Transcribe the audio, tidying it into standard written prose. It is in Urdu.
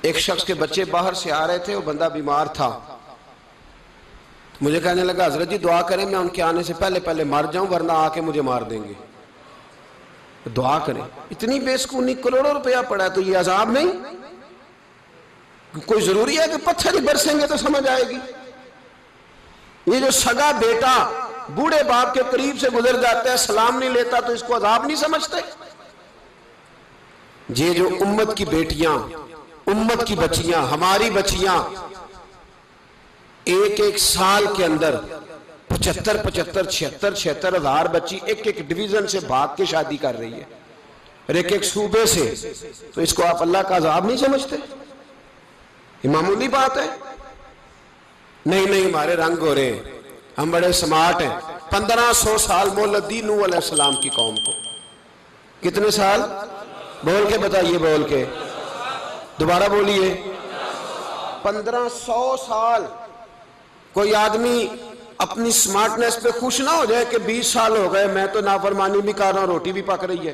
ایک شخص کے بچے باہر سے آ رہے تھے، وہ بندہ بیمار تھا، مجھے کہنے لگا حضرت جی دعا کریں میں ان کے آنے سے پہلے پہلے مر جاؤں ورنہ آ کے مجھے مار دیں گے، دعا کریں۔ اتنی بے سکونی، کروڑوں روپیہ پڑا ہے تو یہ عذاب نہیں؟ کوئی ضروری ہے کہ پتھر ہی برسیں گے تو سمجھ آئے گی؟ یہ جو سگا بیٹا بوڑھے باپ کے قریب سے گزر جاتا ہے، سلام نہیں لیتا تو اس کو عذاب نہیں سمجھتے؟ یہ جو امت کی بیٹیاں، امت کی بچیاں، ہماری بچیاں ایک ایک سال کے اندر 75,000 ہزار بچی ایک ایک ڈویژن سے بھاگ کے شادی کر رہی ہے اور ایک ایک صوبے سے، تو اس کو آپ اللہ کا عذاب نہیں سمجھتے؟ یہ معمولی بات ہے؟ نہیں ہمارے رنگ ہو رہے ہیں، ہم بڑے سمارٹ ہیں۔ 1500 سال مہلت دی نوح علیہ السلام کی قوم کو۔ کتنے سال؟ بول کے بتائیے، بول کے دوبارہ بولیے۔ 1500 سال۔ کوئی آدمی اپنی سمارٹنس پہ خوش نہ ہو جائے کہ 20 سال ہو گئے میں تو نافرمانی بھی کر رہا ہوں، روٹی بھی پک رہی ہے۔